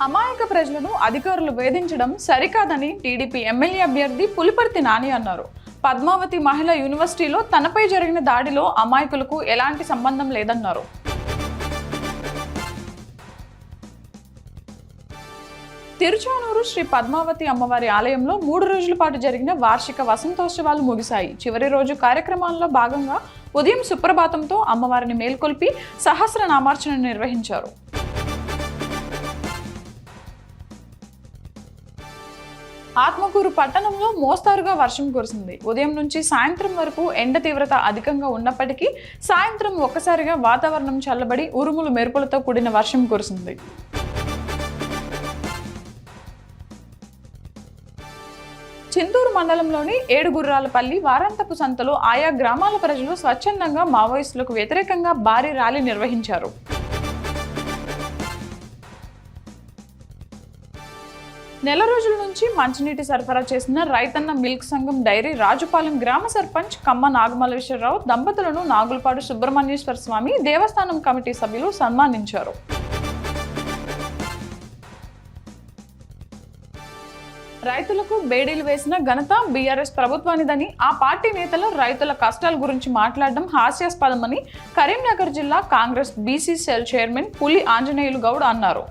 అమాయక ప్రజలను అధికారులు వేధించడం సరికాదని టీడీపీ ఎమ్మెల్యే అభ్యర్థి పులిపర్తి నాని అన్నారు. పద్మావతి మహిళా యూనివర్సిటీలో తనపై జరిగిన దాడిలో అమాయకులకు ఎలాంటి సంబంధం లేదన్నారు. తిరుచానూరు శ్రీ పద్మావతి అమ్మవారి ఆలయంలో 3 రోజుల పాటు జరిగిన వార్షిక వసంతోత్సవాలు ముగిశాయి. చివరి రోజు కార్యక్రమాల్లో భాగంగా ఉదయం సుప్రభాతంతో అమ్మవారిని మేల్కొల్పి సహస్రనామార్చన నిర్వహించారు. ఆత్మకూరు పట్టణంలో మోస్తారుగా వర్షం కురిసింది. ఉదయం నుంచి సాయంత్రం వరకు ఎండ తీవ్రత అధికంగా ఉన్నప్పటికీ సాయంత్రం ఒక్కసారిగా వాతావరణం చల్లబడి ఉరుములు మెరుపులతో కూడిన వర్షం కురిసింది. చింతూరు మండలంలోని ఏడుగుర్రాలపల్లి వారాంతపు సంతలో ఆయా గ్రామాల ప్రజలు స్వచ్ఛందంగా మావోయిస్టులకు వ్యతిరేకంగా భారీ ర్యాలీ నిర్వహించారు. నెల రోజుల నుంచి మంచినీటి సరఫరా చేసిన రైతన్న మిల్క్ సంఘం డైరీ రాజుపాలెం గ్రామ సర్పంచ్ కమ్మ నాగమల్లేశ్వరరావు దంపతులను నాగులపాడు సుబ్రహ్మణ్యేశ్వర స్వామి దేవస్థానం కమిటీ సభ్యులు సన్మానించారు. రైతులకు బేడీలు వేసిన ఘనత బీఆర్ఎస్ ప్రభుత్వానిదని, ఆ పార్టీ నేతలు రైతుల కష్టాల గురించి మాట్లాడడం హాస్యాస్పదమని కరీంనగర్ జిల్లా కాంగ్రెస్ బీసీ సెల్ చైర్మన్ పులి ఆంజనేయులు గౌడ్ అన్నారు.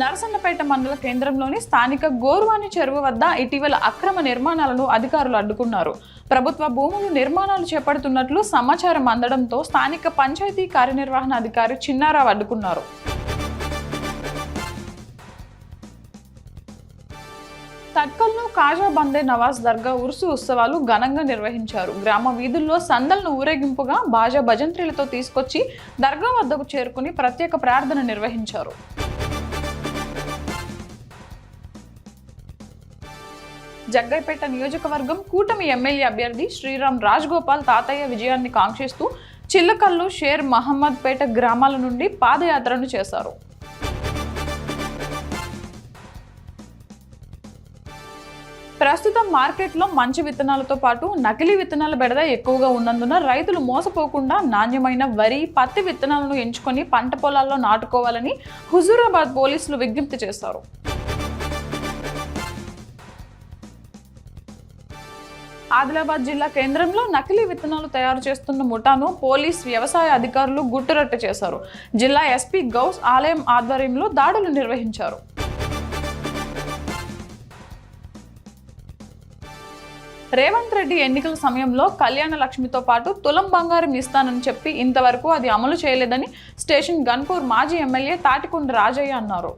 నరసన్నపేట మండల కేంద్రంలోని స్థానిక గోర్వాణి చెరువు వద్ద ఇటీవల అక్రమ నిర్మాణాలను అధికారులు అడ్డుకున్నారు. ప్రభుత్వ భూములు నిర్మాణాలు చేపడుతున్నట్లు సమాచారం అందడంతో స్థానిక పంచాయతీ కార్యనిర్వహణ అధికారి చిన్నారావు అడ్డుకున్నారు. తట్కల్లో కాజా బందే నవాజ్ దర్గా ఉర్సు ఉత్సవాలు ఘనంగా నిర్వహించారు. గ్రామ వీధుల్లో సందలను ఊరేగింపుగా బాజా భజంత్రీలతో తీసుకొచ్చి దర్గా వద్దకు చేరుకుని ప్రత్యేక ప్రార్థన నిర్వహించారు. జగ్గైపేట నియోజకవర్గం కూటమి ఎమ్మెల్యే అభ్యర్థి శ్రీరామ్ రాజగోపాల్ తాతయ్య విజయాన్ని కాంక్షిస్తూ చిల్లకల్లు, షేర్ మహమ్మద్ పేట గ్రామాల నుండి పాదయాత్రను చేశారు. ప్రస్తుతం మార్కెట్లో మంచి విత్తనాలతో పాటు నకిలీ విత్తనాల బెడద ఎక్కువగా ఉన్నందున రైతులు మోసపోకుండా నాణ్యమైన వరి, పత్తి విత్తనాలను ఎంచుకొని పంట పొలాల్లో నాటుకోవాలని హుజూరాబాద్ పోలీసులు విజ్ఞప్తి చేశారు. ఆదిలాబాద్ జిల్లా కేంద్రంలో నకిలీ విత్తనాలు తయారు చేస్తున్న ముఠాను పోలీస్, వ్యవసాయ అధికారులు గుట్టురట్టు చేశారు. జిల్లా ఎస్పీ గౌస్ ఆలయం ఆధ్వర్యంలో దాడులు నిర్వహించారు. రేవంత్ రెడ్డి ఎన్నికల సమయంలో కళ్యాణ లక్ష్మితో పాటు తులం బంగారం ఇస్తానని చెప్పి ఇంతవరకు అది అమలు చేయలేదని స్టేషన్ గన్పూర్ మాజీ ఎమ్మెల్యే తాటికొండ రాజయ్య అన్నారు.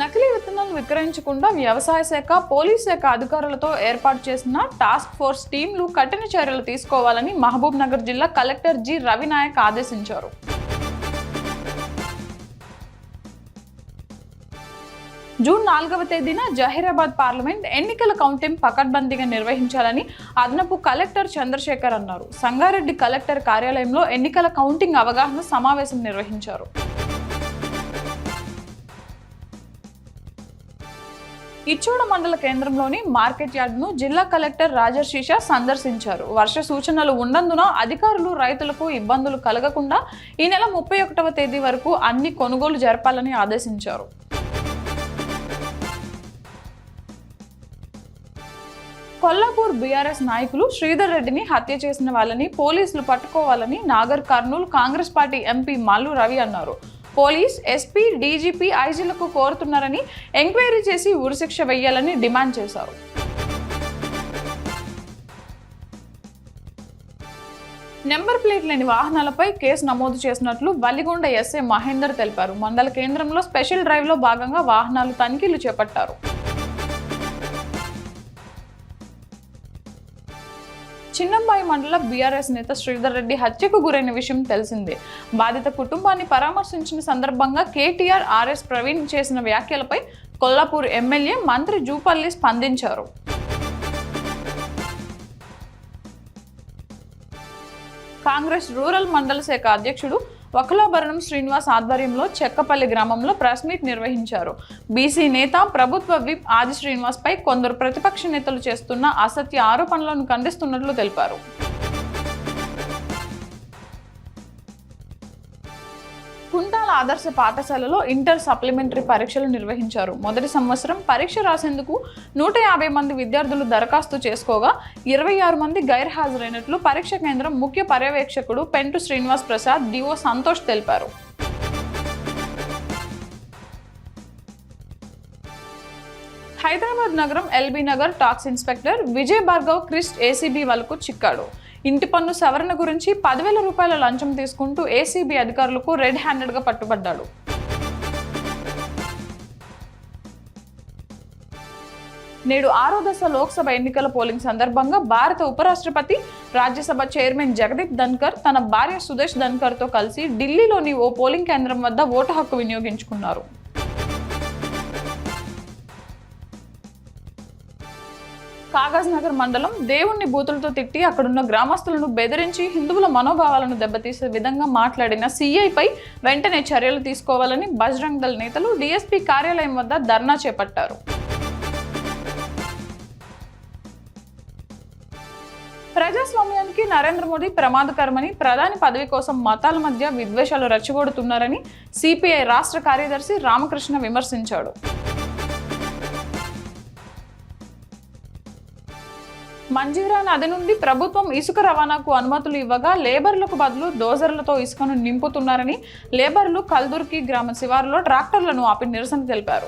నకిలీ విత్తనాలు విక్రయించకుండా వ్యవసాయ శాఖ, పోలీస్ శాఖ అధికారులతో ఏర్పాటు చేసిన టాస్క్ ఫోర్స్ టీంలు కఠిన చర్యలు తీసుకోవాలని మహబూబ్ నగర్ జిల్లా కలెక్టర్ జి రవినాయక్ ఆదేశించారు. జూన్ 4వ తేదీన జహీరాబాద్ పార్లమెంట్ ఎన్నికల కౌంటింగ్ పకడ్బందీగా నిర్వహించాలని అదనపు కలెక్టర్ చంద్రశేఖర్ అన్నారు. సంగారెడ్డి కలెక్టర్ కార్యాలయంలో ఎన్నికల కౌంటింగ్ అవగాహన సమావేశం నిర్వహించారు. ఇచ్చోడ మండల కేంద్రంలోని మార్కెట్ యార్డును జిల్లా కలెక్టర్ రాజర్షిష సందర్శించారు. వర్ష సూచనలు ఉన్నందున అధికారులు రైతులకు ఇబ్బందులు కలగకుండా ఈ నెల 31వ తేదీ వరకు అన్ని కొనుగోలు జరపాలని ఆదేశించారు. కొల్లాపూర్ బీఆర్ఎస్ నాయకులు శ్రీధర్ రెడ్డిని హత్య చేసిన వాళ్ళని పోలీసులు పట్టుకోవాలని నాగర్ కర్నూలు కాంగ్రెస్ పార్టీ ఎంపీ మల్లు రవి అన్నారు. పోలీస్, ఎస్పీ, డీజీపీ, ఐజీలకు కోరుతున్నారని, ఎంక్వైరీ చేసి ఉరిశిక్ష వేయాలని డిమాండ్ చేశారు. నెంబర్ ప్లేట్ లేని వాహనాలపై కేసు నమోదు చేసినట్లు వల్లిగొండ ఎస్ఐ మహేందర్ తెలిపారు. మండల కేంద్రంలో స్పెషల్ డ్రైవ్లో భాగంగా వాహనాలు తనిఖీలు చేపట్టారు. చిన్నంబాయి మండల బీఆర్ఎస్ నేత శ్రీధర్ రెడ్డి హత్యకు గురైన విషయం తెలిసిందే. బాధిత కుటుంబాన్ని పరామర్శించిన సందర్భంగా కేటీఆర్, ఆర్ఎస్ ప్రవీణ్ చేసిన వ్యాఖ్యలపై కొల్లాపూర్ ఎమ్మెల్యే మంత్రి జూపల్లి స్పందించారు. కాంగ్రెస్ రూరల్ మండల శాఖ అధ్యక్షుడు వకలాభరణం శ్రీనివాస్ ఆధ్వర్యంలో చెక్కపల్లి గ్రామంలో ప్రెస్ మీట్ నిర్వహించారు. బీసీ నేత, ప్రభుత్వ విప్ ఆది శ్రీనివాస్ పై కొందరు ప్రతిపక్ష నేతలు చేస్తున్న అసత్య ఆరోపణలను ఖండిస్తున్నట్లు తెలిపారు. కుంటాల ఆదర్శ పాఠశాలలో ఇంటర్ సప్లిమెంటరీ పరీక్షలు నిర్వహించారు. మొదటి సంవత్సరం పరీక్ష రాసేందుకు 150 మంది విద్యార్థులు దరఖాస్తు చేసుకోగా 26 మంది గైర్హాజరైనట్లు పరీక్ష కేంద్రం ముఖ్య పర్యవేక్షకుడు పెంటు శ్రీనివాస్ ప్రసాద్, డిఓ సంతోష్ తెలిపారు. హైదరాబాద్ నగరం LB Nagar tax inspector Vijay Bhargav క్రిస్ట్ ఏసీబీ వలకు చిక్కాడు. ఇంటి పన్ను సవరణ గురించి 10,000 రూపాయల లంచం తీసుకుంటూ ఏసీబీ అధికారులకు రెడ్ హ్యాండెడ్గా పట్టుబడ్డాడు. నేడు 6వ దశ లోక్సభ ఎన్నికల పోలింగ్ సందర్భంగా భారత ఉపరాష్ట్రపతి, రాజ్యసభ చైర్మన్ జగదీప్ ధన్కర్ తన భార్య సుదేశ్ ధన్కర్తో కలిసి ఢిల్లీలోని ఓ పోలింగ్ కేంద్రం వద్ద ఓటు హక్కు వినియోగించుకున్నారు. కాగజ్ నగర్ మండలం దేవుణ్ణి బూతులతో తిట్టి అక్కడున్న గ్రామస్తులను బెదిరించి హిందువుల మనోభావాలను దెబ్బతీసే విధంగా మాట్లాడిన సీఐపై వెంటనే చర్యలు తీసుకోవాలని బజరంగ్ దళ్ నేతలు డీఎస్పీ కార్యాలయం వద్ద ధర్నా చేపట్టారు. ప్రజాస్వామ్యానికి నరేంద్ర మోదీ ప్రమాదకరమని, ప్రధాని పదవి కోసం మతాల మధ్య విద్వేషాలు రెచ్చగొడుతున్నారని సిపిఐ రాష్ట్ర కార్యదర్శి రామకృష్ణ విమర్శించాడు. మంజీరా నది నుండి ప్రభుత్వం ఇసుక రవాణాకు అనుమతులు ఇవ్వగా లేబర్లకు బదులు డోజర్లతో ఇసుకను నింపుతున్నారని లేబర్లు కల్దుర్కి గ్రామ శివారులో ట్రాక్టర్లను ఆపి నిరసన తెలిపారు.